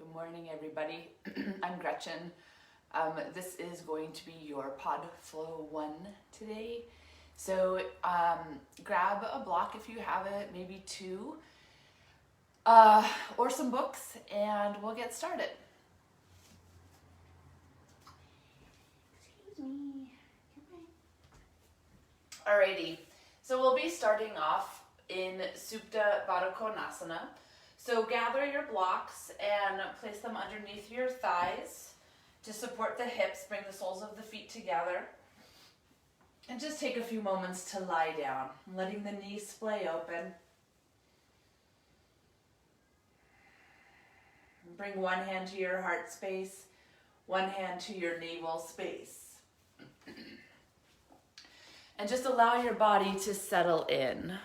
Good morning, everybody. I'm Gretchen. This is going to be your podFlow1 today. So grab a block if you have it, maybe two, or some books, and we'll get started. Excuse me. Alrighty, so we'll be starting off in Supta Baddha Konasana. So gather your blocks and place them underneath your thighs to support the hips. Bring the soles of the feet together. And just take a few moments to lie down, letting the knees splay open. Bring one hand to your heart space, one hand to your navel space. And just allow your body to settle in.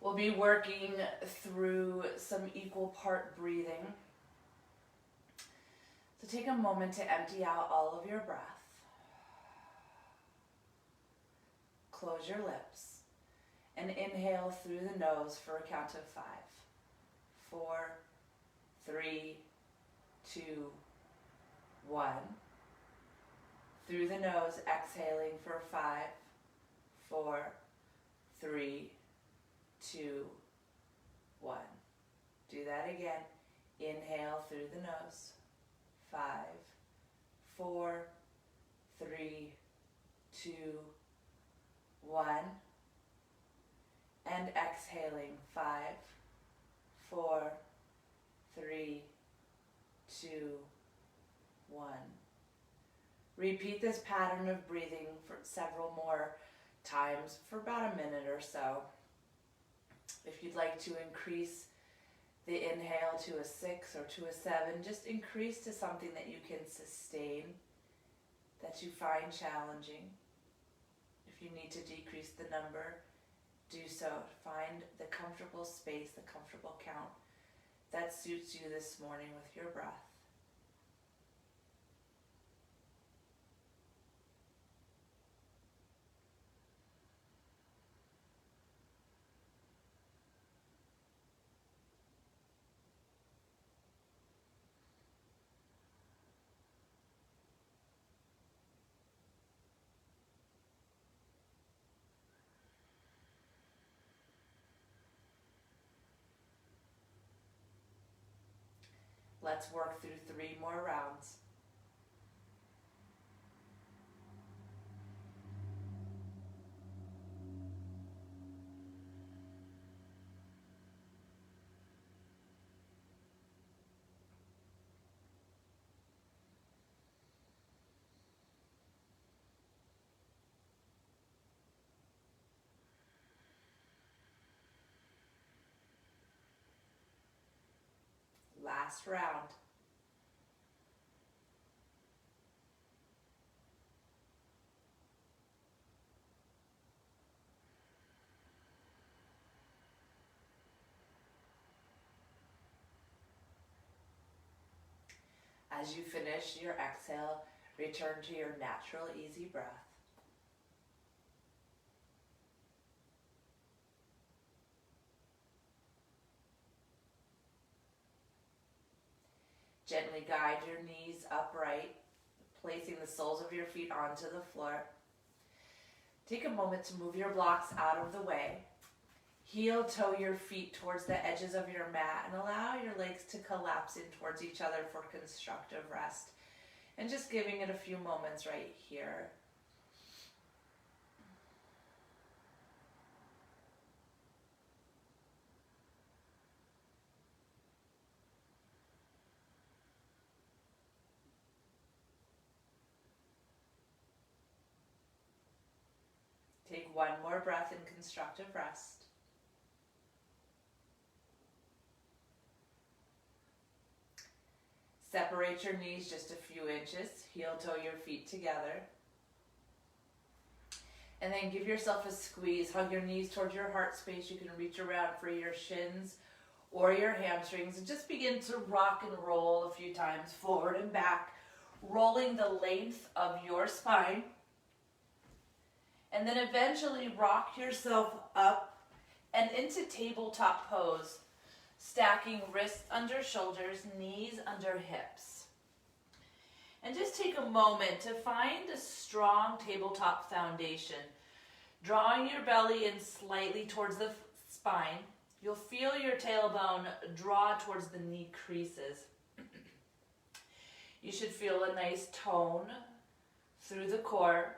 We'll be working through some equal part breathing. So take a moment to empty out all of your breath. Close your lips and inhale through the nose for a count of 5. 4, 3, 2, 1. Through the nose, exhaling for 5, 4, 3, 2, 1. Do that again. Inhale through the nose. 5, 4, 3, 2, 1. And exhaling. 5, 4, 3, 2, 1. Repeat this pattern of breathing for several more times for about a minute or so. If you'd like to increase the inhale to a 6 or to a 7, just increase to something that you can sustain, that you find challenging. If you need to decrease the number, do so. Find the comfortable space, the comfortable count that suits you this morning with your breath. Let's work through 3 more rounds. Last round. As you finish your exhale, return to your natural, easy breath. Gently guide your knees upright, placing the soles of your feet onto the floor. Take a moment to move your blocks out of the way. Heel toe your feet towards the edges of your mat and allow your legs to collapse in towards each other for constructive rest. And just giving it a few moments right here. Take one more breath in constructive rest. Separate your knees just a few inches. Heel toe your feet together. And then give yourself a squeeze. Hug your knees towards your heart space. You can reach around for your shins or your hamstrings. And just begin to rock and roll a few times. Forward and back. rolling the length of your spine. And then eventually rock yourself up and into tabletop pose, stacking wrists under shoulders, knees under hips. And just take a moment to find a strong tabletop foundation. Drawing your belly in slightly towards the spine, you'll feel your tailbone draw towards the knee creases. You should feel a nice tone through the core.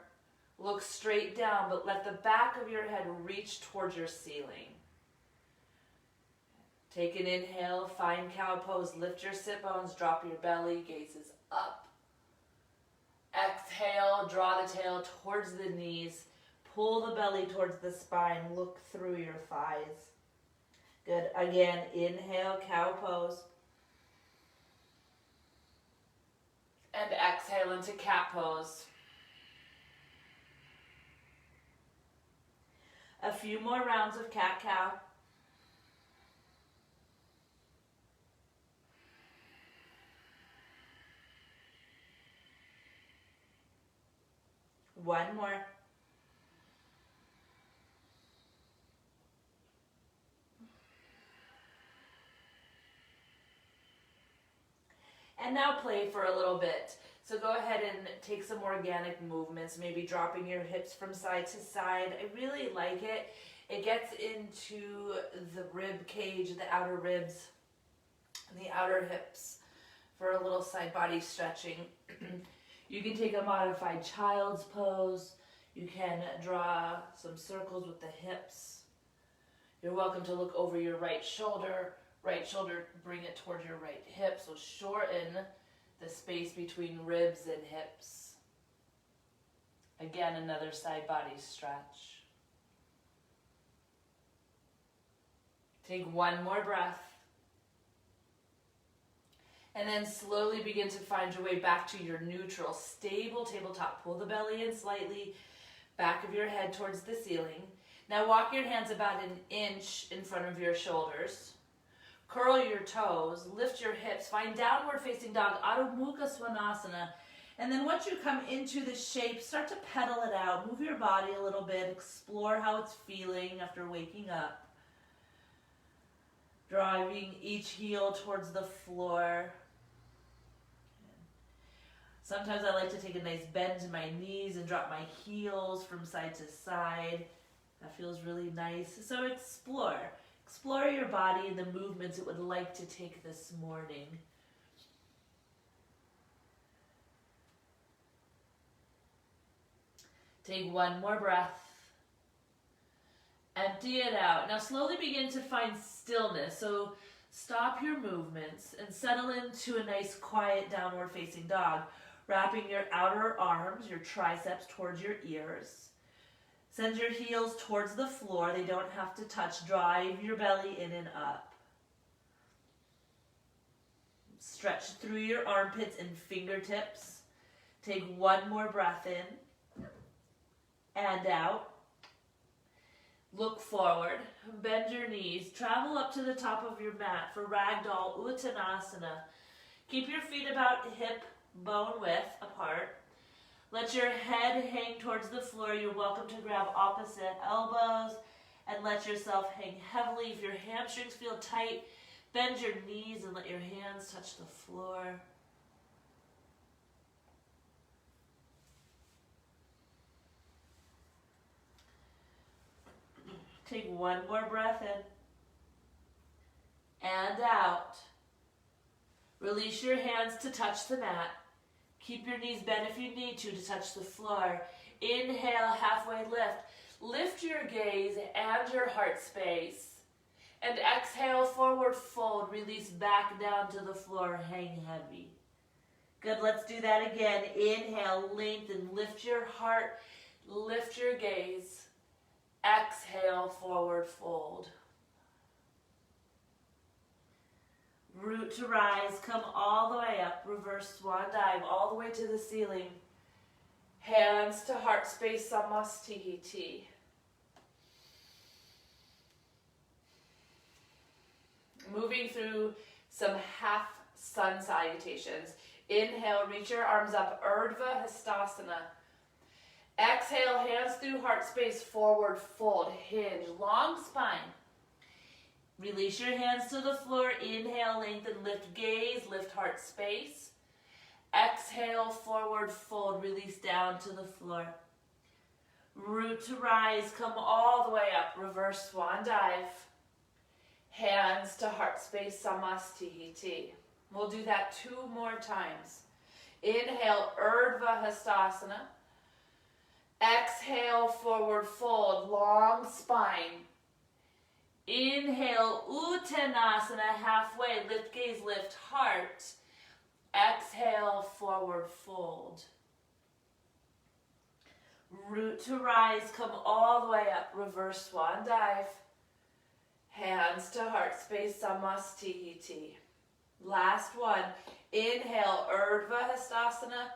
Look straight down, but let the back of your head reach towards your ceiling. Take an inhale, find cow pose, lift your sit bones, drop your belly, gazes up. Exhale, draw the tail towards the knees, pull the belly towards the spine, look through your thighs. Good. Again, inhale, cow pose. And exhale into cat pose. A few more rounds of cat-cow. One more. And now play for a little bit. So go ahead and take some organic movements, maybe dropping your hips from side to side. I really like it. It gets into the rib cage, the outer ribs, and the outer hips for a little side body stretching. You can take a modified child's pose. You can draw some circles with the hips. You're welcome to look over your right shoulder, bring it towards your right hip. So shorten the space between ribs and hips. Again, another side body stretch. Take one more breath. And then slowly begin to find your way back to your neutral, stable tabletop. Pull the belly in slightly, back of your head towards the ceiling. Now walk your hands about an inch in front of your shoulders. Curl your toes, lift your hips, find downward facing dog, Adho Mukha Svanasana. And then once you come into the shape, start to pedal it out. Move your body a little bit, explore how it's feeling after waking up. Driving each heel towards the floor. Sometimes I like to take a nice bend to my knees and drop my heels from side to side. That feels really nice. So explore. Explore your body and the movements it would like to take this morning. Take one more breath. Empty it out. Now slowly begin to find stillness. So stop your movements and settle into a nice quiet downward facing dog. Wrapping your outer arms, your triceps towards your ears. Send your heels towards the floor. They don't have to touch. Drive your belly in and up. Stretch through your armpits and fingertips. Take one more breath in and out. Look forward. Bend your knees. Travel up to the top of your mat for Ragdoll Uttanasana. Keep your feet about hip bone width apart. Let your head hang towards the floor. You're welcome to grab opposite elbows and let yourself hang heavily. If your hamstrings feel tight, bend your knees and let your hands touch the floor. Take one more breath in and out. Release your hands to touch the mat. Keep your knees bent if you need to touch the floor. Inhale, halfway lift. Lift your gaze and your heart space. And exhale, forward fold. Release back down to the floor. Hang heavy. Good, let's do that again. Inhale, lengthen, lift your heart, lift your gaze. Exhale, forward fold. Root to rise, come all the way up, reverse swan dive, all the way to the ceiling. Hands to heart space, Samastihiti. Moving through some half sun salutations. Inhale, reach your arms up, Urdhva Hastasana. Exhale, hands through heart space, forward fold, hinge, long spine. Release your hands to the floor. Inhale, lengthen, lift gaze, lift heart space. Exhale, forward fold, release down to the floor. Root to rise, come all the way up, reverse swan dive. Hands to heart space, Samastihiti. We'll do that 2 more times. Inhale, Urdhva Hastasana. Exhale, forward fold, long spine. Inhale, Uttanasana, halfway, lift gaze, lift heart. Exhale, forward fold. Root to rise, come all the way up, reverse swan dive. Hands to heart space, Samastihiti. Last one. Inhale, Urdhva Hastasana.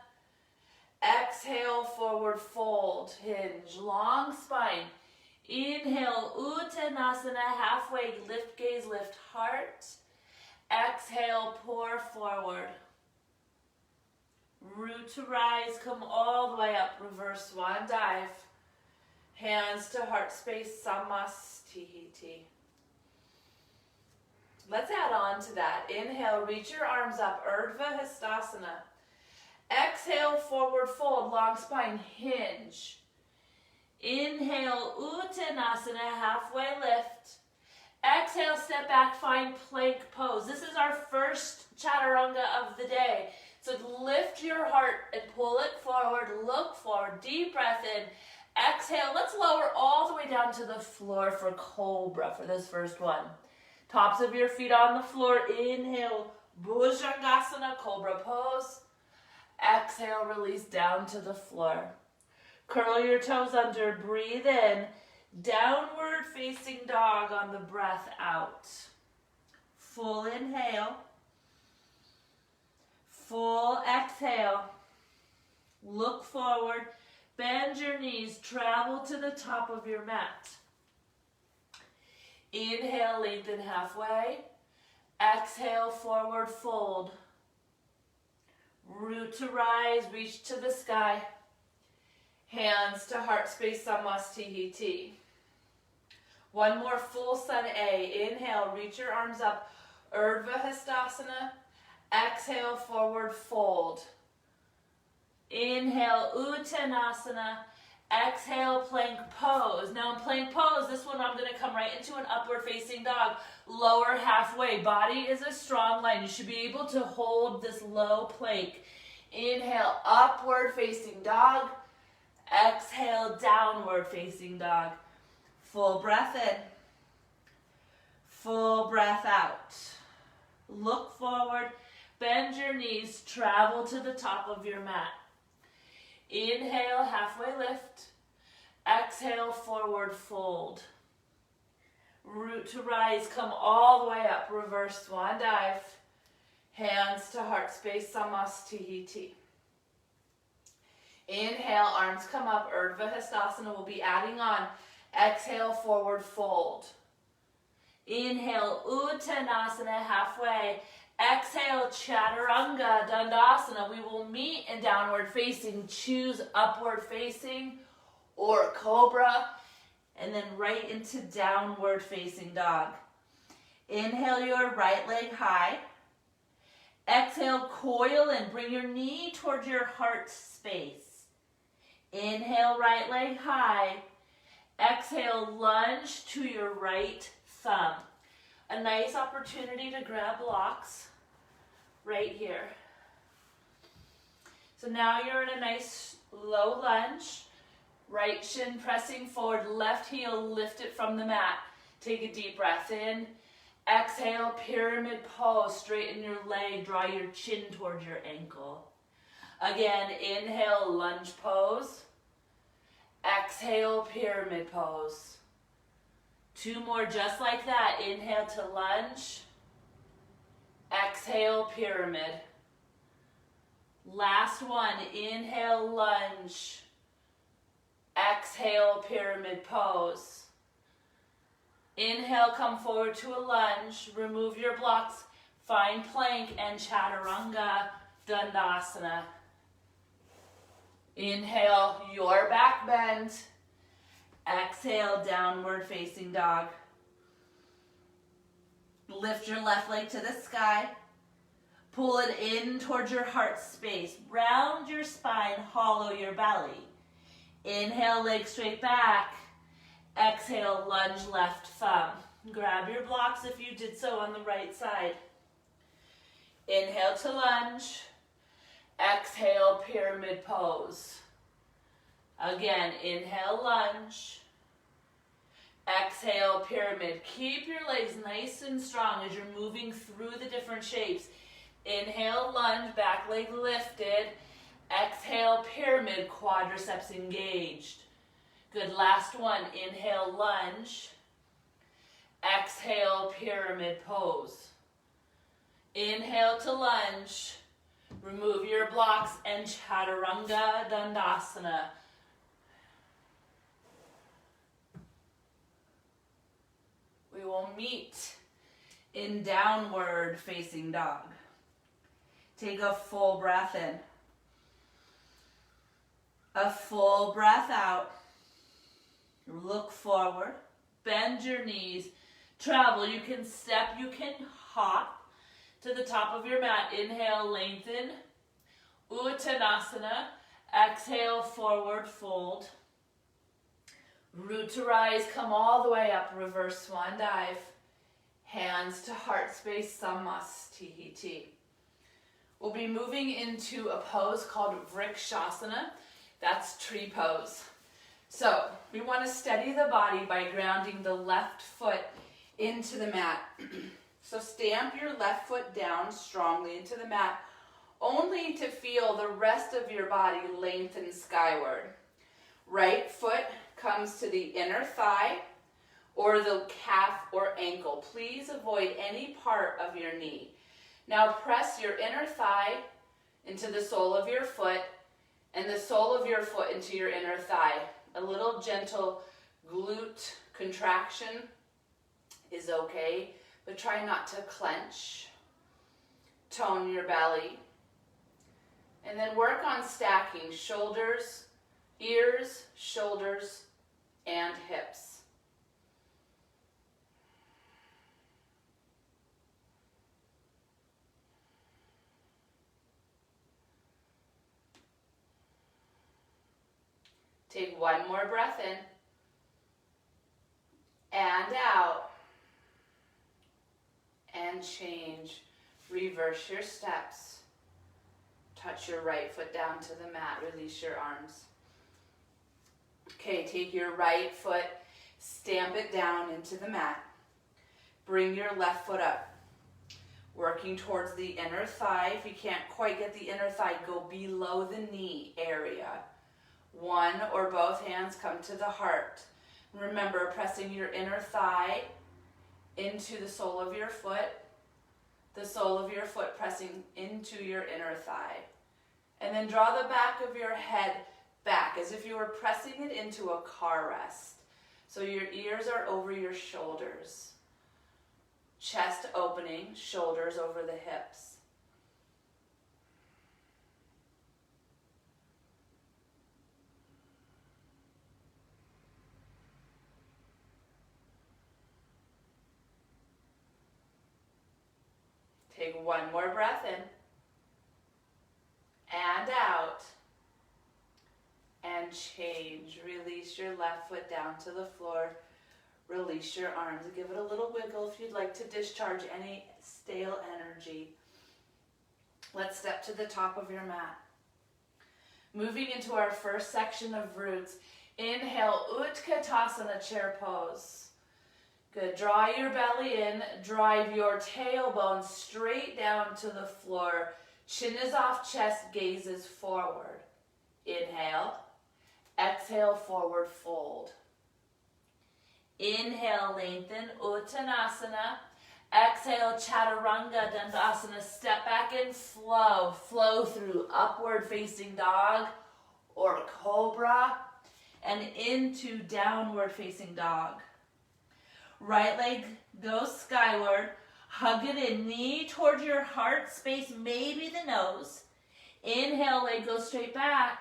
Exhale, forward fold, hinge, long spine. Inhale, Uttanasana, halfway, lift gaze, lift heart. Exhale, pour forward. Root to rise, come all the way up, reverse swan dive. Hands to heart space, Samastihiti. Let's add on to that. Inhale, reach your arms up, Urdhva Hastasana. Exhale, forward fold, long spine, hinge. Inhale, Uttanasana, halfway lift. Exhale, step back, find plank pose. This is our first chaturanga of the day. So lift your heart and pull it forward, look forward, deep breath in. Exhale, let's lower all the way down to the floor for cobra for this first one. Tops of your feet on the floor. Inhale, Bhujangasana, cobra pose. Exhale, release down to the floor. Curl your toes under, breathe in. Downward facing dog on the breath out. Full inhale. Full exhale. Look forward. Bend your knees. Travel to the top of your mat. Inhale, lengthen halfway. Exhale, forward fold. Root to rise, reach to the sky. Hands to heart space, Samastihiti. One more full sun A. Inhale, reach your arms up, Urdhva Hastasana. Exhale, forward fold. Inhale, Uttanasana. Exhale, plank pose. Now in plank pose, this one I'm going to come right into an upward facing dog. Lower halfway. Body is a strong line. You should be able to hold this low plank. Inhale, upward facing dog. Exhale, downward facing dog. Full breath in. Full breath out. Look forward. Bend your knees. Travel to the top of your mat. Inhale, halfway lift. Exhale, forward fold. Root to rise, come all the way up. Reverse swan dive. Hands to heart space, Samastihiti. Inhale, arms come up, Urdhva Hastasana. We'll be adding on. Exhale, forward fold. Inhale, Uttanasana, halfway. Exhale, Chaturanga, Dandasana. We will meet in downward facing. Choose upward facing or cobra. And then right into downward facing dog. Inhale your right leg high. Exhale, coil and bring your knee towards your heart space. Inhale, right leg high. Exhale, lunge to your right thumb. A nice opportunity to grab blocks right here. So now you're in a nice low lunge. Right shin pressing forward, left heel lifted from the mat. Take a deep breath in. Exhale, pyramid pose. Straighten your leg, draw your chin towards your ankle. Again, inhale, lunge pose. Exhale, pyramid pose. 2 more just like that. Inhale to lunge. Exhale, pyramid. Last one. Inhale, lunge. Exhale, pyramid pose. Inhale, come forward to a lunge. Remove your blocks. Find plank and chaturanga. Dandasana. Inhale, your back bend. Exhale, downward facing dog. Lift your left leg to the sky. Pull it in towards your heart space. Round your spine, hollow your belly. Inhale, leg straight back. Exhale, lunge left thumb. Grab your blocks if you did so on the right side. Inhale to lunge. Exhale, pyramid pose. Again, inhale, lunge. Exhale, pyramid. Keep your legs nice and strong as you're moving through the different shapes. Inhale, lunge, back leg lifted. Exhale, pyramid, quadriceps engaged. Good, last one. Inhale, lunge. Exhale, pyramid pose. Inhale to lunge. Remove your blocks and chaturanga dandasana. We will meet in downward facing dog. Take a full breath in. A full breath out. Look forward. Bend your knees. Travel. You can step. You can hop to the top of your mat. Inhale, lengthen. Uttanasana. Exhale, forward fold. Root to rise. Come all the way up. Reverse swan dive. Hands to heart space. Samastihiti. We'll be moving into a pose called Vrikshasana. That's tree pose. So we want to steady the body by grounding the left foot into the mat. So stamp your left foot down strongly into the mat, only to feel the rest of your body lengthen skyward. Right foot comes to the inner thigh or the calf or ankle. Please avoid any part of your knee. Now press your inner thigh into the sole of your foot and the sole of your foot into your inner thigh. A little gentle glute contraction is okay, but try not to clench. Tone your belly. And then work on stacking shoulders, ears, shoulders, and hips. Take one more breath in and out and change. Reverse your steps. Touch your right foot down to the mat. Release your arms. Okay, take your right foot, stamp it down into the mat. Bring your left foot up. Working towards the inner thigh. If you can't quite get the inner thigh, go below the knee area. One or both hands come to the heart. Remember, pressing your inner thigh into the sole of your foot, the sole of your foot pressing into your inner thigh. And then draw the back of your head back as if you were pressing it into a car rest. So your ears are over your shoulders. Chest opening, shoulders over the hips. Take one more breath in and out and change. Release your left foot down to the floor. Release your arms. Give it a little wiggle if you'd like to discharge any stale energy. Let's step to the top of your mat. Moving into our first section of roots. Inhale, Utkatasana, chair pose. Good. Draw your belly in. Drive your tailbone straight down to the floor. Chin is off chest, gaze is forward. Inhale. Exhale, forward fold. Inhale, lengthen, Uttanasana. Exhale, Chaturanga Dandasana. Step back and flow. Flow through upward facing dog or cobra and into downward facing dog. Right leg goes skyward. Hug it in, knee towards your heart space, maybe the nose. Inhale, leg goes straight back.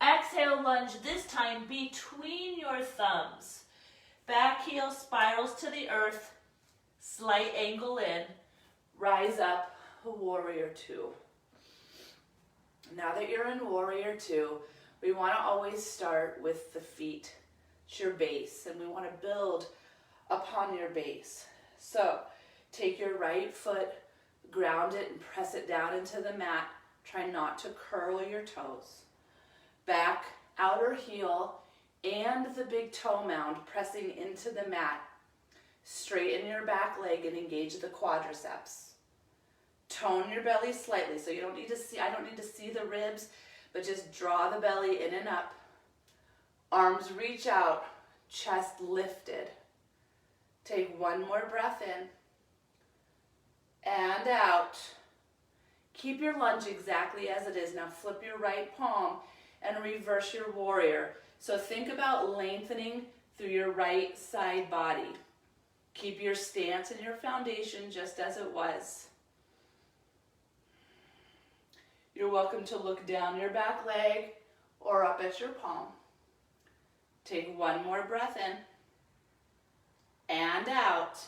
Exhale, lunge, this time between your thumbs. Back heel spirals to the earth, slight angle in, rise up, warrior two. Now that you're in warrior two, we want to always start with the feet. It's your base, and we want to build upon your base. So take your right foot, ground it and press it down into the mat. Try not to curl your toes. Back, outer heel, and the big toe mound pressing into the mat. Straighten your back leg and engage the quadriceps. Tone your belly slightly, so you don't need to see, I don't need to see the ribs, but just draw the belly in and up. Arms reach out, chest lifted. Take one more breath in and out. Keep your lunge exactly as it is. Now flip your right palm and reverse your warrior. So think about lengthening through your right side body. Keep your stance and your foundation just as it was. You're welcome to look down your back leg or up at your palm. Take one more breath in and out.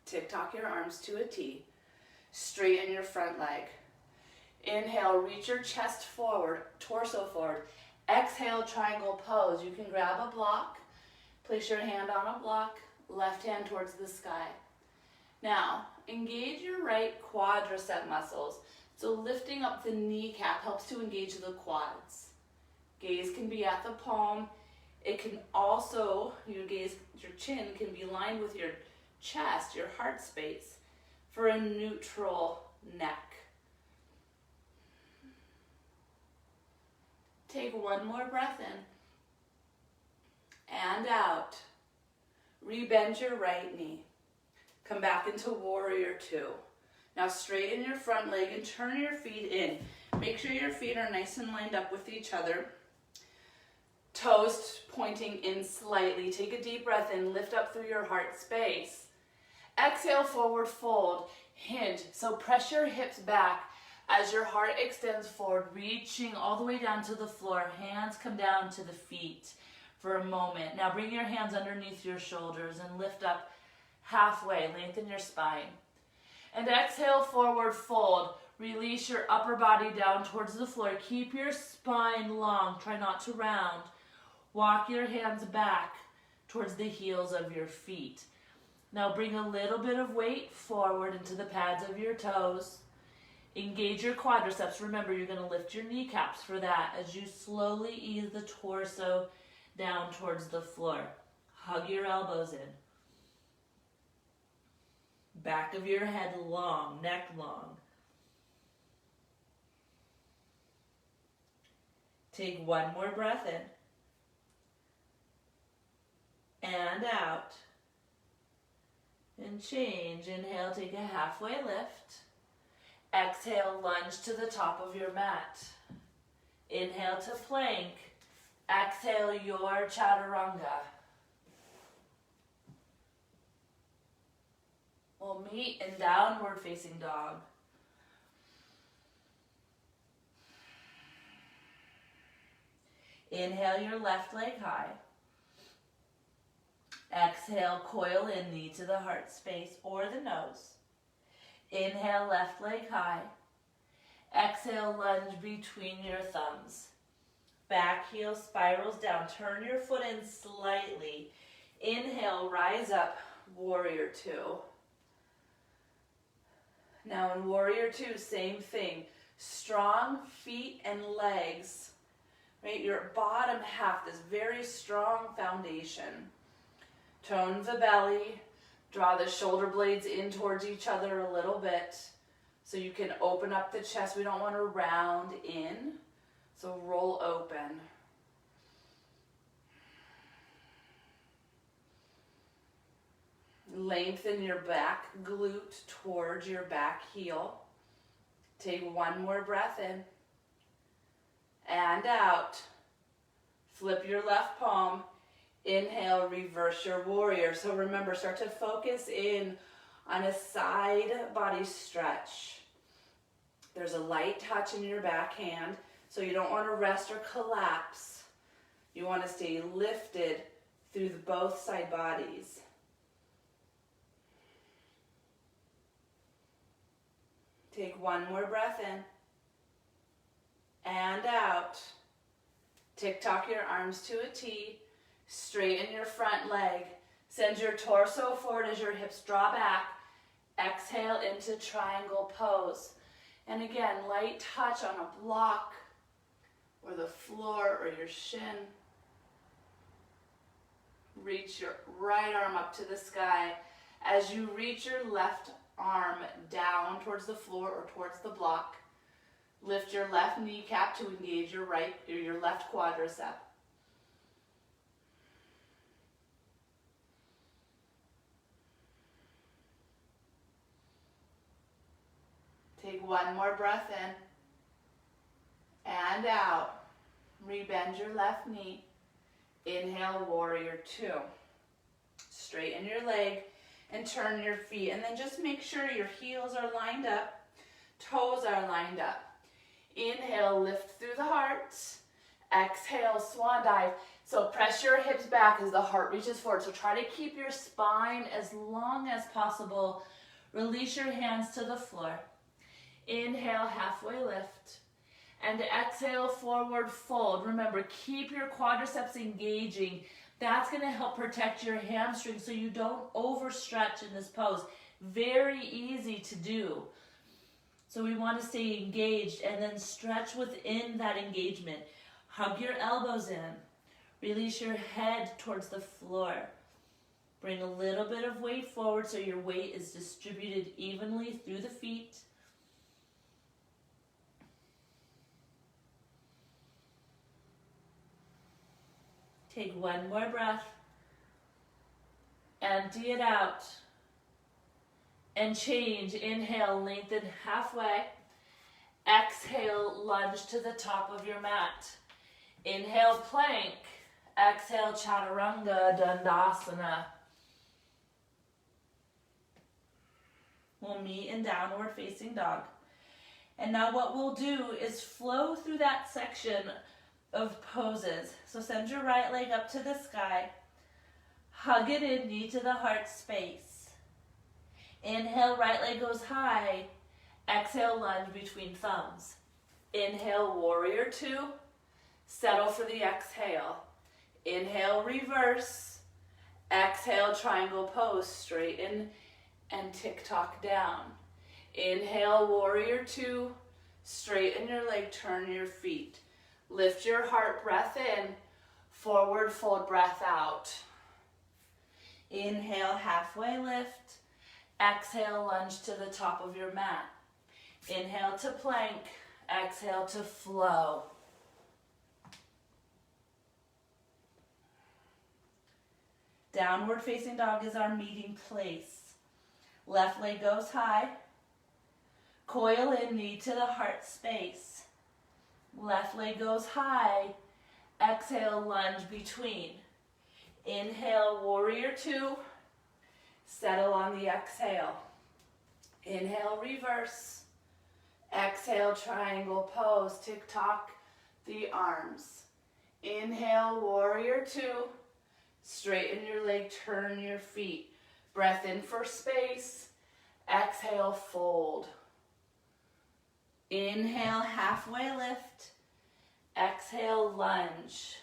Tick-tock your arms to a T. Straighten your front leg. Inhale, reach your chest forward, torso forward. Exhale, triangle pose. You can grab a block, place your hand on a block, left hand towards the sky. Now, engage your right quadricep muscles. So lifting up the kneecap helps to engage the quads. Gaze can be at the palm. It can also, your chin can be lined with your chest, your heart space, for a neutral neck. Take one more breath in and out. Rebend your right knee. Come back into warrior two. Now straighten your front leg and turn your feet in. Make sure your feet are nice and lined up with each other. Toes pointing in slightly. Take a deep breath in, lift up through your heart space. Exhale, forward fold, hinge. So press your hips back as your heart extends forward, reaching all the way down to the floor. Hands come down to the feet for a moment. Now bring your hands underneath your shoulders and lift up halfway. Lengthen your spine. And exhale, forward fold. Release your upper body down towards the floor. Keep your spine long. Try not to round. Walk your hands back towards the heels of your feet. Now bring a little bit of weight forward into the pads of your toes. Engage your quadriceps. Remember, you're going to lift your kneecaps for that as you slowly ease the torso down towards the floor. Hug your elbows in. Back of your head long, neck long. Take one more breath in and out. And change. Inhale, take a halfway lift. Exhale, lunge to the top of your mat. Inhale to plank. Exhale, your chaturanga. We'll meet in downward facing dog. Inhale your left leg high. Exhale, coil in, knee to the heart space or the nose. Inhale, left leg high. Exhale, lunge between your thumbs. Back heel spirals down. Turn your foot in slightly. Inhale, rise up, warrior two. Now in warrior two, same thing. Strong feet and legs. Right, your bottom half, this very strong foundation. Tone the belly. Draw the shoulder blades in towards each other a little bit so you can open up the chest. We don't want to round in, so roll open. Lengthen your back glute towards your back heel. Take one more breath in and out. Flip your left palm. Inhale, reverse your warrior. So remember, start to focus in on a side body stretch. There's a light touch in your back hand, so you don't want to rest or collapse. You want to stay lifted through both side bodies. Take one more breath in and out. Tick-tock your arms to a T. Straighten your front leg. Send your torso forward as your hips draw back. Exhale into triangle pose. And again, light touch on a block or the floor or your shin. Reach your right arm up to the sky. As you reach your left arm down towards the floor or towards the block, lift your left kneecap to engage your left quadricep. Take one more breath in and out. Rebend your left knee. Inhale, warrior two. Straighten your leg and turn your feet. And then just make sure your heels are lined up, toes are lined up. Inhale, lift through the heart. Exhale, swan dive. So press your hips back as the heart reaches forward. So try to keep your spine as long as possible. Release your hands to the floor. Inhale, halfway lift. And exhale, forward fold. Remember, keep your quadriceps engaging. That's going to help protect your hamstrings so you don't overstretch in this pose. Very easy to do. So we want to stay engaged and then stretch within that engagement. Hug your elbows in. Release your head towards the floor. Bring a little bit of weight forward so your weight is distributed evenly through the feet. Take one more breath. Empty it out. And change. Inhale, lengthen halfway. Exhale, lunge to the top of your mat. Inhale, plank. Exhale, chaturanga, dandasana. We'll meet in downward facing dog. And now what we'll do is flow through that section of poses. So send your right leg up to the sky. Hug it in, knee to the heart space. Inhale, right leg goes high. Exhale, lunge between thumbs. Inhale, warrior two. Settle for the exhale. Inhale, reverse. Exhale, triangle pose. Straighten and tick-tock down. Inhale, warrior two. Straighten your leg, turn your feet. Lift your heart, breath in. Forward fold, breath out. Inhale, halfway lift. Exhale, lunge to the top of your mat. Inhale to plank. Exhale to flow. Downward facing dog is our meeting place. Left leg goes high. Coil in, knee to the heart space. Left leg goes high. Exhale, lunge between. Inhale, warrior two. Settle on the exhale. Inhale, reverse. Exhale, triangle pose. Tick-tock the arms. Inhale, warrior two. Straighten your leg, turn your feet. Breath in for space. Exhale, fold. Inhale, halfway lift. Exhale, lunge.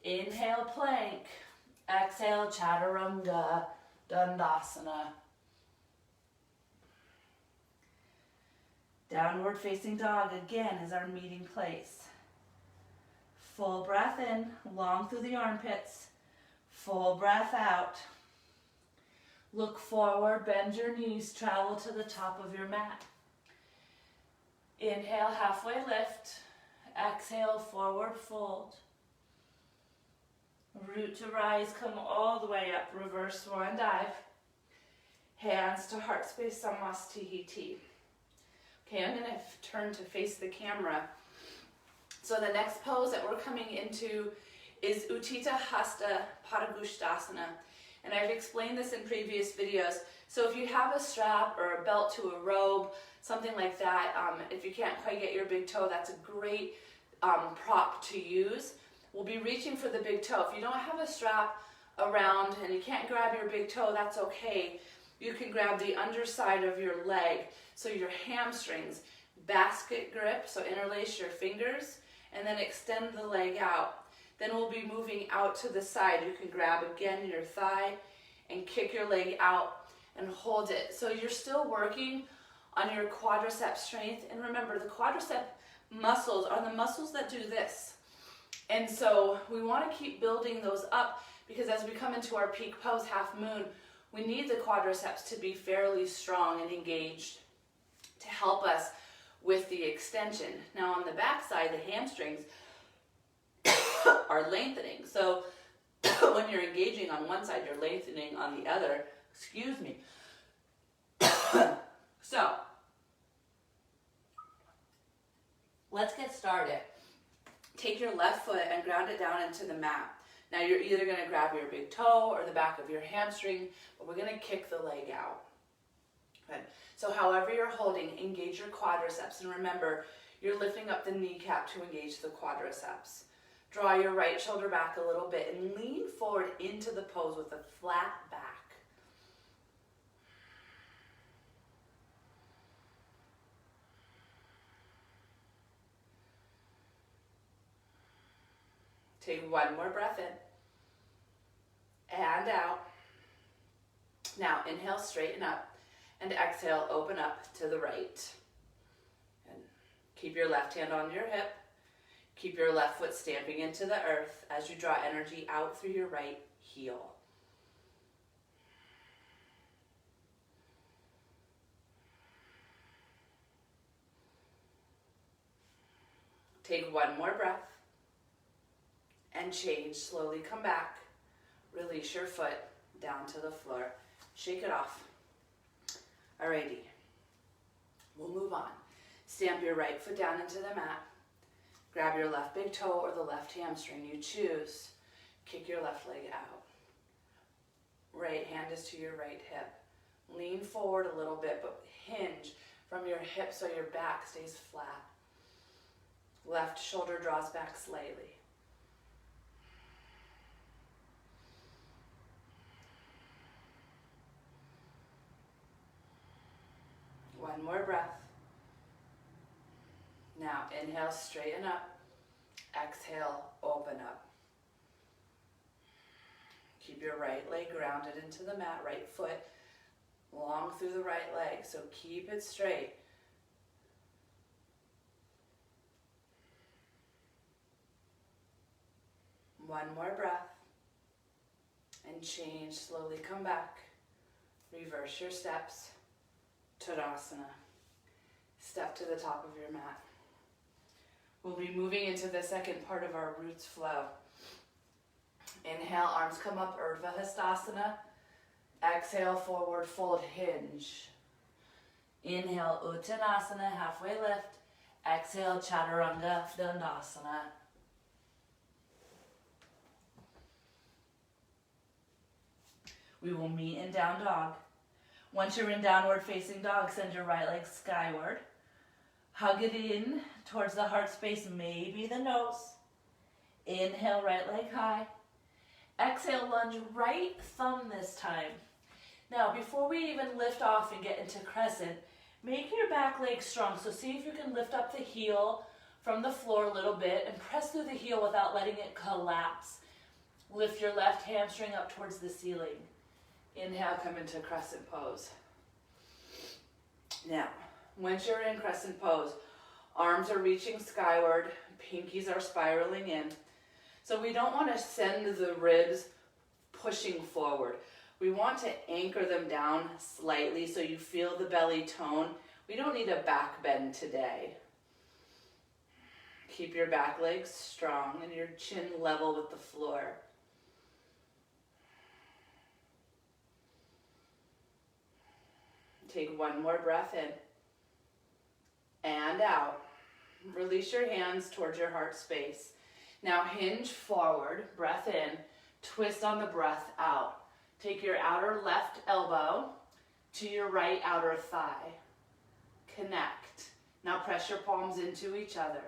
Inhale, plank. Exhale, chaturanga, dandasana. Downward facing dog again is our meeting place. Full breath in, long through the armpits. Full breath out. Look forward, bend your knees, travel to the top of your mat. Inhale, halfway lift. Exhale, forward fold. Root to rise, come all the way up. Reverse swan dive. Hands to heart space, samastihiti. Okay, I'm going to turn to face the camera. So the next pose that we're coming into is Utthita Hasta Padangusthasana. And I've explained this in previous videos, So if you have a strap or a belt to a robe, something like that, if you can't quite get your big toe, that's a great prop to use. We'll be reaching for the big toe. If you don't have a strap around and you can't grab your big toe, that's okay. You can grab the underside of your leg, so your hamstrings, basket grip, so interlace your fingers, and then extend the leg out. Then we'll be moving out to the side. You can grab again your thigh and kick your leg out and hold it. So you're still working on your quadricep strength. And remember, the quadricep muscles are the muscles that do this. And so we want to keep building those up, because as we come into our peak pose, half moon, we need the quadriceps to be fairly strong and engaged to help us with the extension. Now on the back side, the hamstrings are lengthening. So when you're engaging on one side, you're lengthening on the other. Excuse me. So let's get started. Take your left foot and ground it down into the mat. Now you're either going to grab your big toe or the back of your hamstring, but we're going to kick the leg out. Good. So however you're holding, engage your quadriceps. And remember, you're lifting up the kneecap to engage the quadriceps. Draw your right shoulder back a little bit and lean forward into the pose with a flat back. Take one more breath in and out. Now inhale, straighten up, and exhale, open up to the right. And keep your left hand on your hip. Keep your left foot stamping into the earth as you draw energy out through your right heel. Take one more breath and change. Slowly come back. Release your foot down to the floor. Shake it off. Alrighty. We'll move on. Stamp your right foot down into the mat. Grab your left big toe or the left hamstring. You choose. Kick your left leg out. Right hand is to your right hip. Lean forward a little bit, but hinge from your hip so your back stays flat. Left shoulder draws back slightly. One more breath. Now inhale, straighten up. Exhale, open up. Keep your right leg grounded into the mat, right foot long through the right leg, so keep it straight. One more breath and change. Slowly come back. Reverse your steps. Tadasana. Step to the top of your mat. We'll be moving into the second part of our roots flow. Inhale, arms come up, Urdhva Hastasana. Exhale, forward fold, hinge. Inhale, Uttanasana, halfway lift. Exhale, Chaturanga Dandasana. We will meet in down dog. Once you're in downward facing dog, send your right leg skyward. Hug it in towards the heart space, maybe the nose. Inhale, right leg high. Exhale, lunge right thumb this time. Now, before we even lift off and get into crescent, make your back leg strong. So see if you can lift up the heel from the floor a little bit and press through the heel without letting it collapse. Lift your left hamstring up towards the ceiling. Inhale, come into crescent pose. Now, once you're in crescent pose, arms are reaching skyward, pinkies are spiraling in. So we don't want to send the ribs pushing forward. We want to anchor them down slightly so you feel the belly tone. We don't need a back bend today. Keep your back legs strong and your chin level with the floor. Take one more breath in and out. Release your hands towards your heart space. Now hinge forward, breath in, twist on the breath out. Take your outer left elbow, to your right outer thigh. Connect. Now press your palms into each other.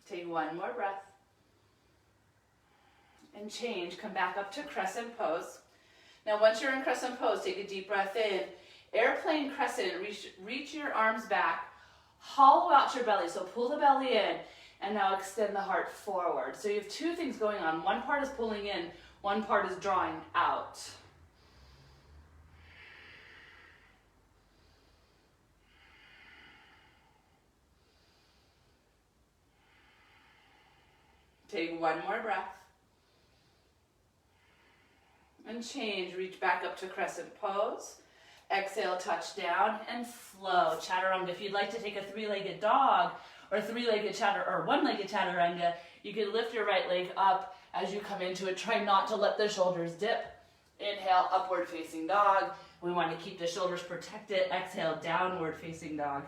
Take one more breath. And change. Come back up to crescent pose. Now once you're in crescent pose, take a deep breath in. Airplane crescent, reach your arms back. Hollow out your belly, so pull the belly in. And now extend the heart forward. So you have two things going on. One part is pulling in, one part is drawing out. Take one more breath. And change, reach back up to crescent pose. Exhale, touch down and flow. Chaturanga. If you'd like to take a three-legged dog or three-legged or one-legged chaturanga, you can lift your right leg up as you come into it. Try not to let the shoulders dip. Inhale, upward facing dog. We want to keep the shoulders protected. Exhale, downward facing dog.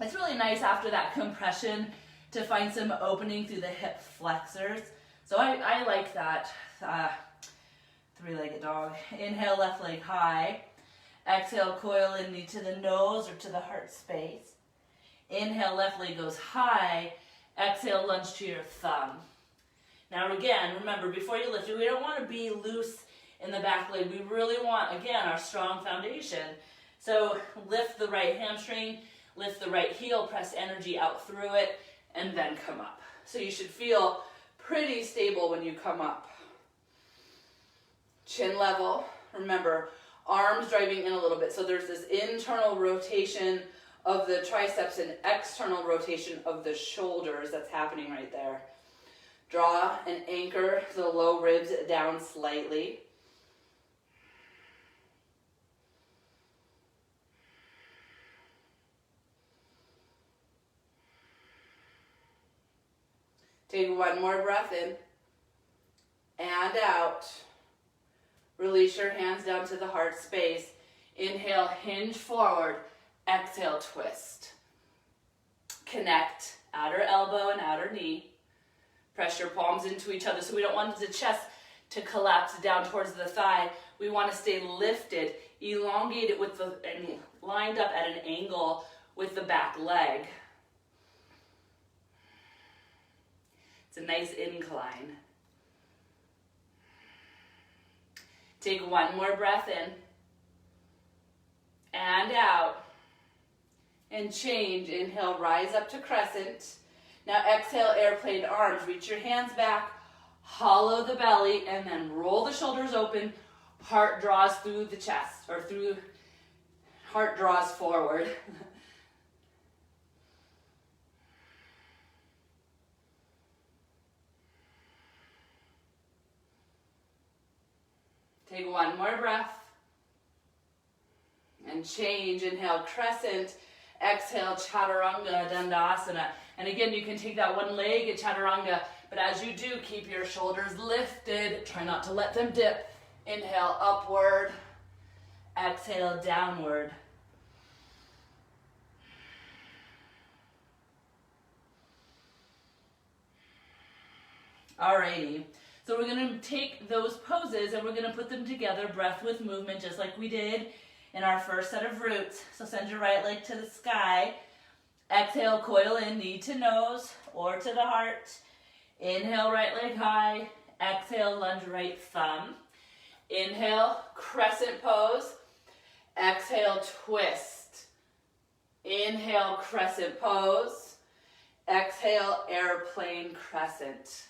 It's really nice after that compression to find some opening through the hip flexors. So I like that three-legged dog. Inhale, left leg high. Exhale, coil in, knee to the nose or to the heart space. Inhale, left leg goes high. Exhale, lunge to your thumb. Now again, remember, before you lift it, we don't want to be loose in the back leg. We really want, again, our strong foundation. So lift the right hamstring, lift the right heel, press energy out through it, and then come up. So you should feel pretty stable when you come up. Chin level. Remember, arms driving in a little bit. So there's this internal rotation of the triceps and external rotation of the shoulders that's happening right there. Draw and anchor the low ribs down slightly. Take one more breath in and out. Release your hands down to the heart space. Inhale, hinge forward. Exhale, twist. Connect outer elbow and outer knee. Press your palms into each other. So we don't want the chest to collapse down towards the thigh. We want to stay lifted, elongated with and lined up at an angle with the back leg. It's a nice incline. Take one more breath in and out. And change. Inhale, rise up to crescent. Now exhale, airplane arms. Reach your hands back, hollow the belly, and then roll the shoulders open. Heart draws through the chest, or heart draws forward. Take one more breath. And change. Inhale, crescent. Exhale, chaturanga, dandasana. And again, you can take that one-legged chaturanga, but as you do, keep your shoulders lifted. Try not to let them dip. Inhale, upward. Exhale, downward. Alrighty. So we're going to take those poses and we're going to put them together, breath with movement, just like we did in our first set of roots. So send your right leg to the sky. Exhale, coil in, knee to nose or to the heart. Inhale, right leg high. Exhale, lunge right thumb. Inhale, crescent pose. Exhale, twist. Inhale, crescent pose. Exhale, airplane crescent.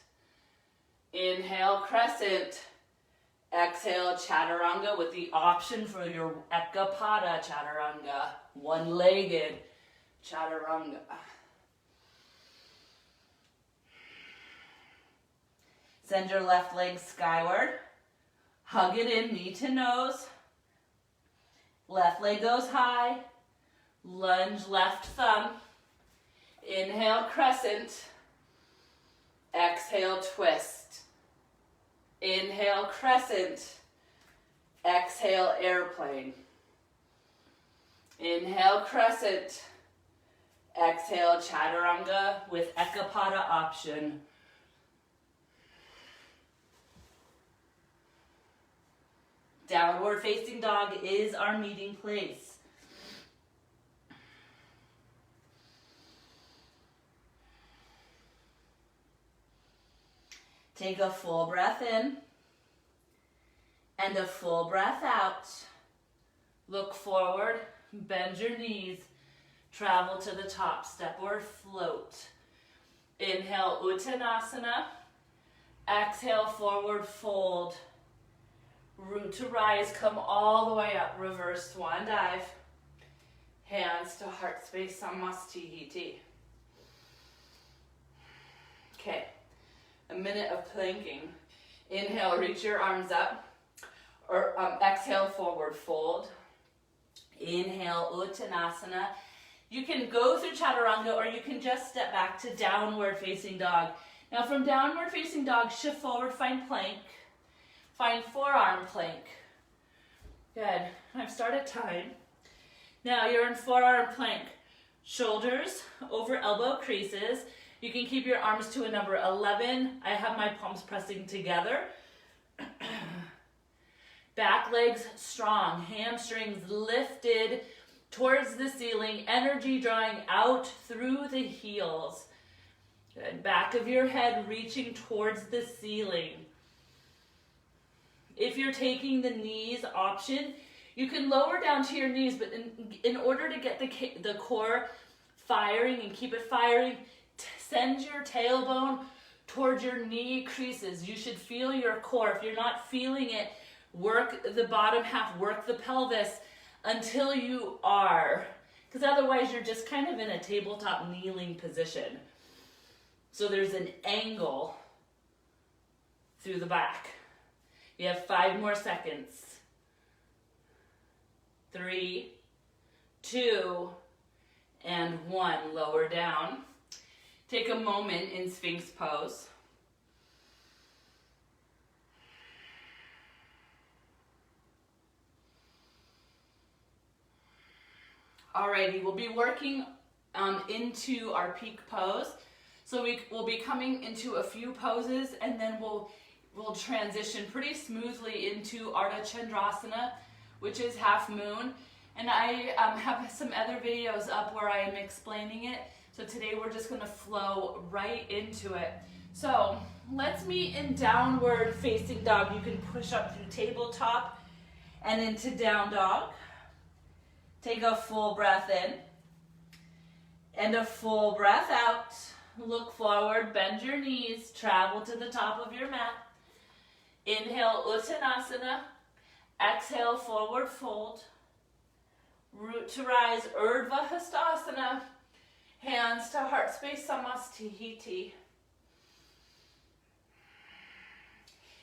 Inhale, crescent. Exhale, chaturanga with the option for your ekapada chaturanga, one-legged chaturanga. Send your left leg skyward. Hug it in, knee to nose. Left leg goes high. Lunge left thumb. Inhale, crescent. Exhale, twist. Inhale, crescent. Exhale, airplane. Inhale, crescent. Exhale, chaturanga with ekapada option. Downward facing dog is our meeting place. Take a full breath in and a full breath out. Look forward, bend your knees, travel to the top, step or float. Inhale, Uttanasana. Exhale, forward fold. Root to rise, come all the way up, reverse swan dive. Hands to heart space, Samastihiti. Okay, a minute of planking. Inhale, reach your arms up. Or exhale, forward fold. Inhale, Uttanasana. You can go through chaturanga or you can just step back to downward facing dog. Now from downward facing dog, shift forward, find plank. Find forearm plank. Good. I've started time. Now you're in forearm plank. Shoulders over elbow creases. You can keep your arms to a number 11. I have my palms pressing together. Back legs strong. Hamstrings lifted towards the ceiling. Energy drawing out through the heels. Good. Back of your head reaching towards the ceiling. If you're taking the knees option, you can lower down to your knees, but in order to get the core firing and keep it firing, send your tailbone towards your knee creases. You should feel your core. If you're not feeling it, work the bottom half, work the pelvis until you are. Because otherwise you're just kind of in a tabletop kneeling position. So there's an angle through the back. You have 5 more seconds. 3, 2, and 1. Lower down. Take a moment in Sphinx pose. Alrighty, we'll be working into our peak pose. So we'll be coming into a few poses and then we'll transition pretty smoothly into Ardha Chandrasana, which is half moon. And I have some other videos up where I am explaining it. So today we're just gonna flow right into it. So let's meet in downward facing dog. You can push up through tabletop and into down dog. Take a full breath in and a full breath out. Look forward, bend your knees, travel to the top of your mat. Inhale, Uttanasana. Exhale, forward fold. Root to rise, Urdhva Hastasana. Hands to heart space, Samastihiti.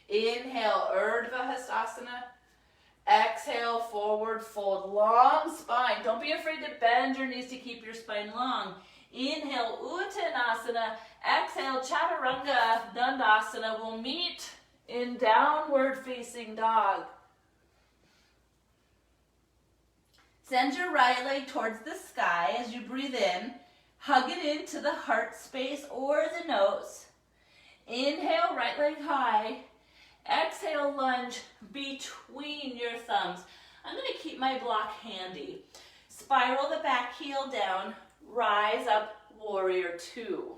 Inhale, Urdhva Hastasana. Exhale, forward fold, long spine. Don't be afraid to bend your knees to keep your spine long. Inhale, Uttanasana. Exhale, Chaturanga Dandasana. We'll meet in downward facing dog. Send your right leg towards the sky as you breathe in. Hug it into the heart space or the nose. Inhale, right leg high. Exhale, lunge between your thumbs. I'm going to keep my block handy. Spiral the back heel down. Rise up, warrior 2.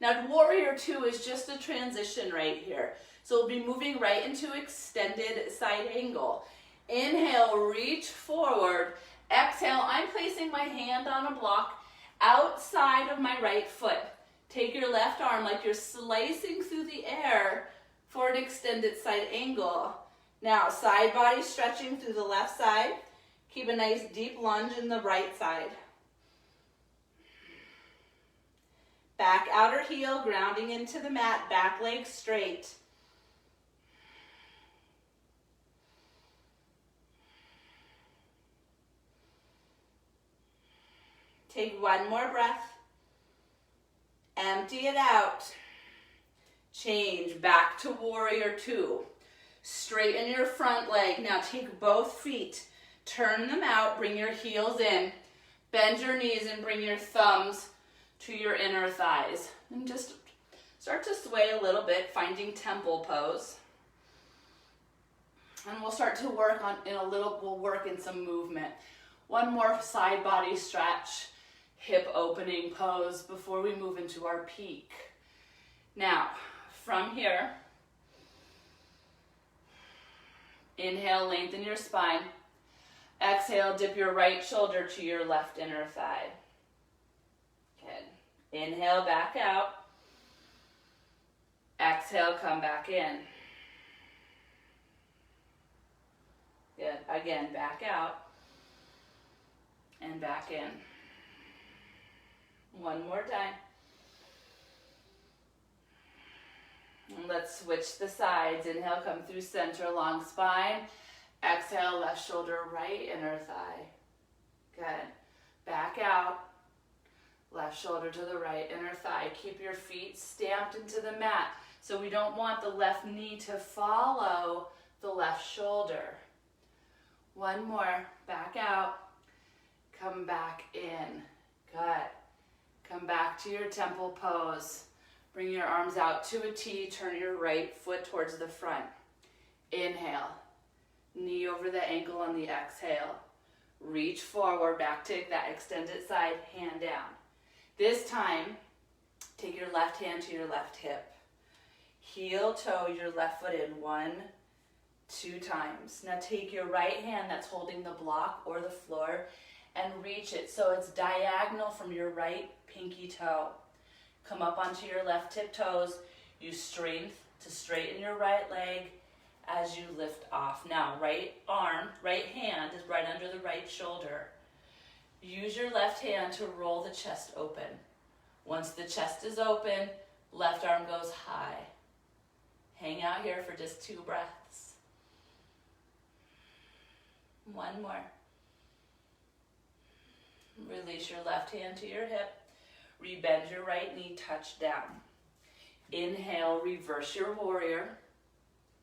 Now, warrior 2 is just a transition right here. So we'll be moving right into extended side angle. Inhale, reach forward. Exhale, I'm placing my hand on a block outside of my right foot. Take your left arm like you're slicing through the air for an extended side angle. Now, side body stretching through the left side. Keep a nice deep lunge in the right side. Back outer heel, grounding into the mat, back leg straight. Take one more breath. Empty it out. Change back to warrior 2. Straighten your front leg. Now take both feet. Turn them out. Bring your heels in. Bend your knees and bring your thumbs to your inner thighs. And just start to sway a little bit, finding temple pose. And we'll start to work on we'll work in some movement. One more side body stretch, hip opening pose before we move into our peak. Now, from here, inhale, lengthen your spine. Exhale, dip your right shoulder to your left inner thigh. Good. Inhale, back out. Exhale, come back in. Good. Again, back out and back in. One more time. And let's switch the sides. Inhale, come through center, long spine. Exhale, left shoulder, right inner thigh. Good. Back out. Left shoulder to the right inner thigh. Keep your feet stamped into the mat. So we don't want the left knee to follow the left shoulder. One more. Back out. Come back in. Good. Come back to your temple pose. Bring your arms out to a T. Turn your right foot towards the front. Inhale. Knee over the ankle on the exhale. Reach forward, back to that extended side, hand down. This time, take your left hand to your left hip. Heel toe your left foot in 1, 2 times. Now take your right hand that's holding the block or the floor and reach it so it's diagonal from your right pinky toe. Come up onto your left tip toes. Use strength to straighten your right leg as you lift off. Now, right hand is right under the right shoulder. Use your left hand to roll the chest open. Once the chest is open, left arm goes high. Hang out here for just 2 breaths. One more. Release your left hand to your hip. Rebend your right knee, touch down. Inhale, reverse your warrior.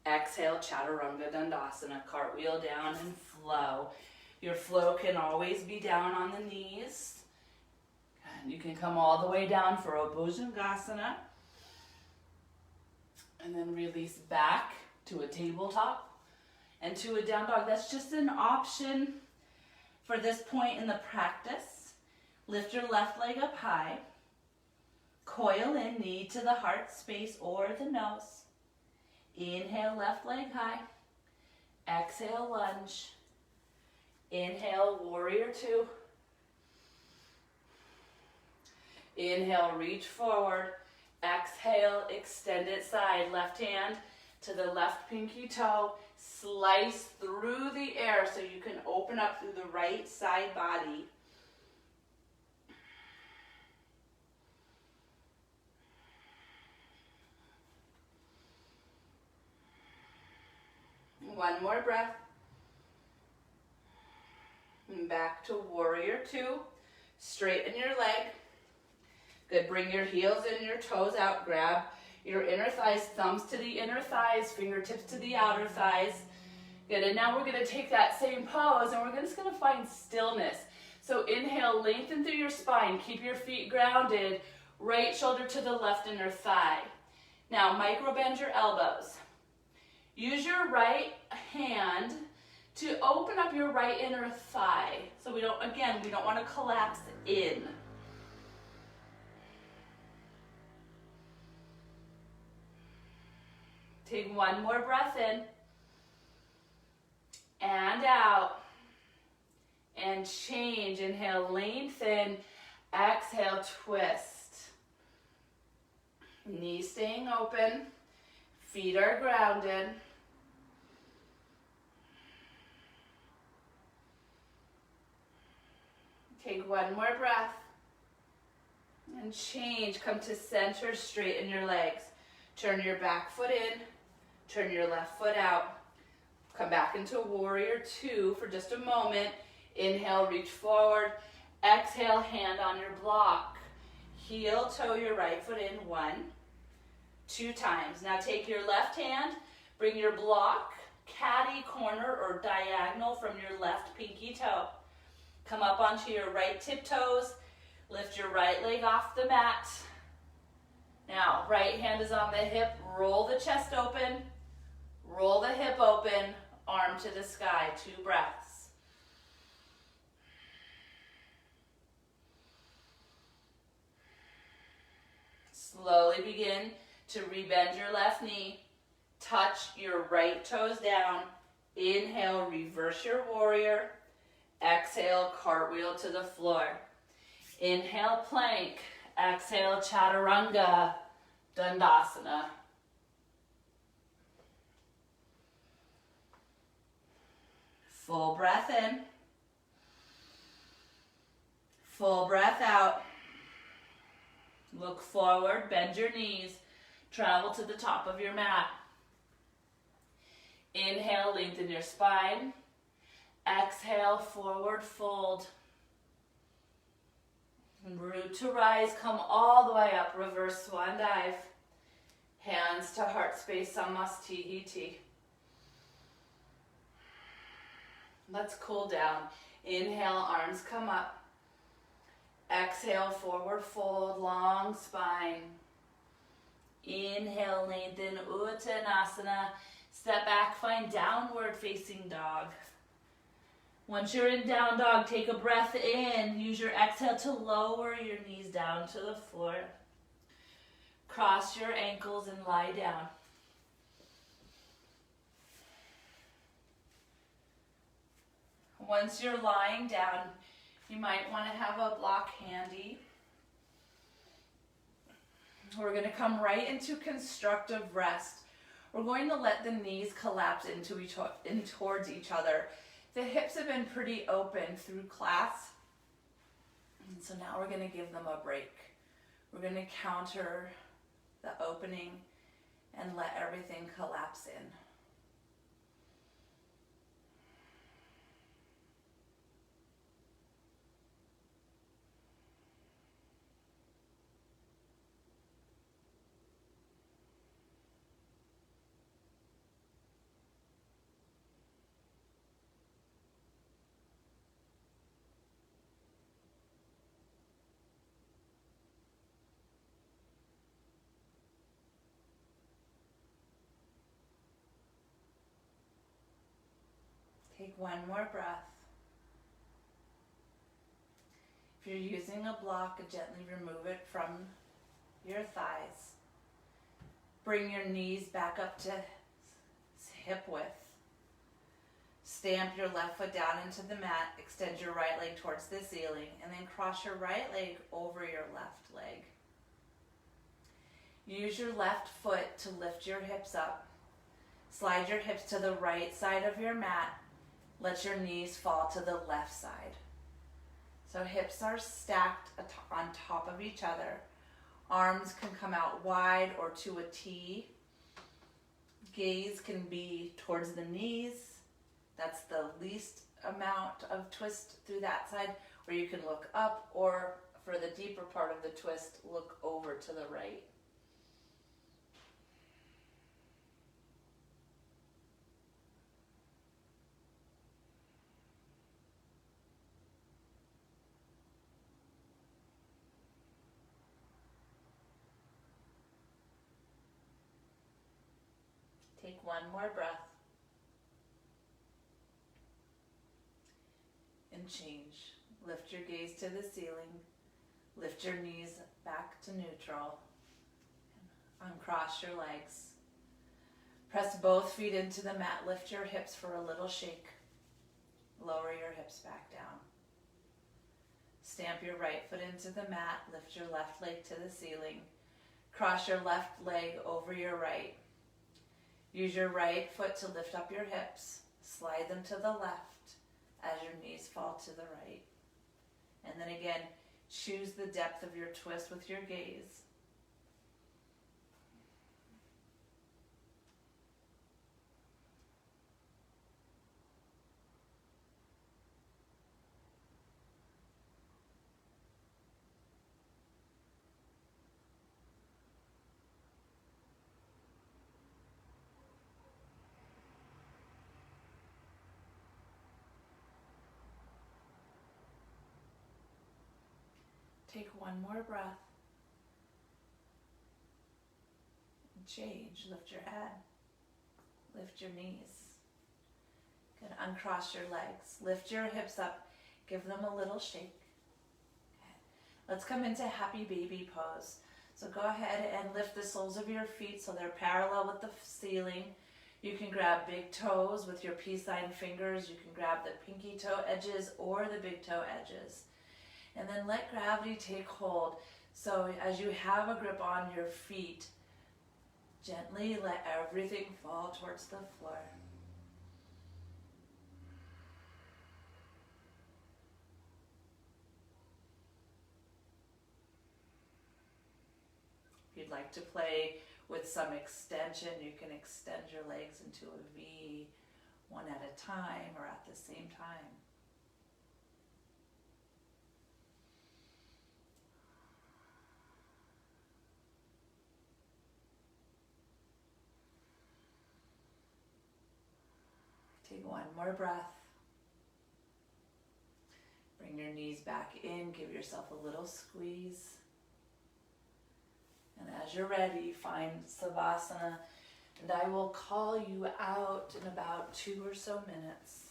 Exhale, chaturanga dandasana, cartwheel down and flow. Your flow can always be down on the knees. And you can come all the way down for a bhujangasana. And then release back to a tabletop and to a down dog. That's just an option for this point in the practice. Lift your left leg up high. Coil in, knee to the heart space or the nose. Inhale, left leg high. Exhale, lunge. Inhale, warrior 2. Inhale, reach forward. Exhale, extended side. Left hand to the left pinky toe. Slice through the air so you can open up through the right side body. One more breath. And back to warrior 2. Straighten your leg. Good, bring your heels in, your toes out. Grab your inner thighs, thumbs to the inner thighs, fingertips to the outer thighs. Good, and now we're gonna take that same pose and we're just gonna find stillness. So inhale, lengthen through your spine. Keep your feet grounded. Right shoulder to the left inner thigh. Now micro bend your elbows. Use your right hand to open up your right inner thigh. So we don't want to collapse in. Take one more breath in and out and change. Inhale, lengthen. Exhale, twist. Knees staying open. Feet are grounded. Take one more breath and change. Come to center, straighten your legs. Turn your back foot in, turn your left foot out. Come back into warrior 2 for just a moment. Inhale, reach forward. Exhale, hand on your block. Heel toe your right foot in 1, 2 times. Now take your left hand, bring your block, catty corner or diagonal from your left pinky toe. Come up onto your right tiptoes. Lift your right leg off the mat. Now, right hand is on the hip. Roll the chest open. Roll the hip open. Arm to the sky. 2 breaths. Slowly begin to rebend your left knee. Touch your right toes down. Inhale, reverse your warrior. Exhale, cartwheel to the floor. Inhale, plank. Exhale, chaturanga, dandasana. Full breath in. Full breath out. Look forward, bend your knees. Travel to the top of your mat. Inhale, lengthen your spine. Exhale, forward fold. Root to rise, come all the way up, reverse swan dive. Hands to heart space, samastihiti. Let's cool down. Inhale, arms come up. Exhale, forward fold, long spine. Inhale, lengthen, uttanasana. Step back, find downward facing dog. Once you're in down dog, take a breath in. Use your exhale to lower your knees down to the floor. Cross your ankles and lie down. Once you're lying down, you might want to have a block handy. We're going to come right into constructive rest. We're going to let the knees collapse in towards each other. The hips have been pretty open through class, and so now we're going to give them a break. We're going to counter the opening and let everything collapse in. Take one more breath. If you're using a block, gently remove it from your thighs. Bring your knees back up to hip width. Stamp your left foot down into the mat. Extend your right leg towards the ceiling, and then cross your right leg over your left leg. Use your left foot to lift your hips up. Slide your hips to the right side of your mat. Let your knees fall to the left side. So hips are stacked on top of each other. Arms can come out wide or to a T. Gaze can be towards the knees. That's the least amount of twist through that side, where you can look up, or for the deeper part of the twist, look over to the right. Take one more breath. And change. Lift your gaze to the ceiling. Lift your knees back to neutral. Uncross your legs. Press both feet into the mat. Lift your hips for a little shake. Lower your hips back down. Stamp your right foot into the mat. Lift your left leg to the ceiling. Cross your left leg over your right. Use your right foot to lift up your hips. Slide them to the left as your knees fall to the right. And then again, choose the depth of your twist with your gaze. Take one more breath. And change. Lift your head. Lift your knees. Good. Uncross your legs. Lift your hips up. Give them a little shake. Okay. Let's come into happy baby pose. So go ahead and lift the soles of your feet so they're parallel with the ceiling. You can grab big toes with your peace sign fingers. You can grab the pinky toe edges or the big toe edges. And then let gravity take hold. So as you have a grip on your feet, gently let everything fall towards the floor. If you'd like to play with some extension, you can extend your legs into a V, one at a time or at the same time. Take one more breath. Bring your knees back in, give yourself a little squeeze. And as you're ready, find Savasana, and I will call you out in about 2 or so minutes.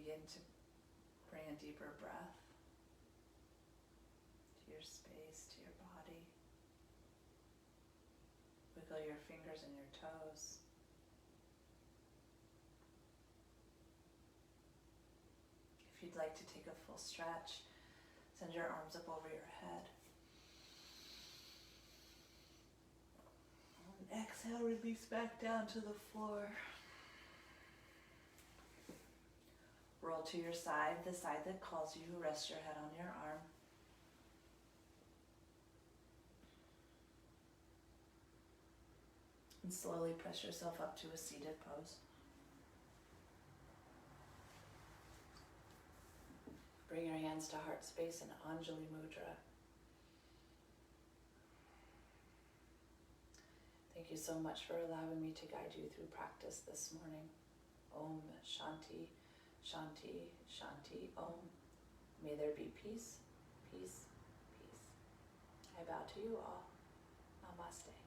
Begin to bring a deeper breath to your space, to your body. Wiggle your fingers and your toes. If you'd like to take a full stretch, send your arms up over your head. And exhale, release back down to the floor. Roll to your side, the side that calls you. Rest your head on your arm. And slowly press yourself up to a seated pose. Bring your hands to heart space in Anjali Mudra. Thank you so much for allowing me to guide you through practice this morning. Om Shanti, Shanti, Shanti, Om. May there be peace, peace, peace. I bow to you all. Namaste.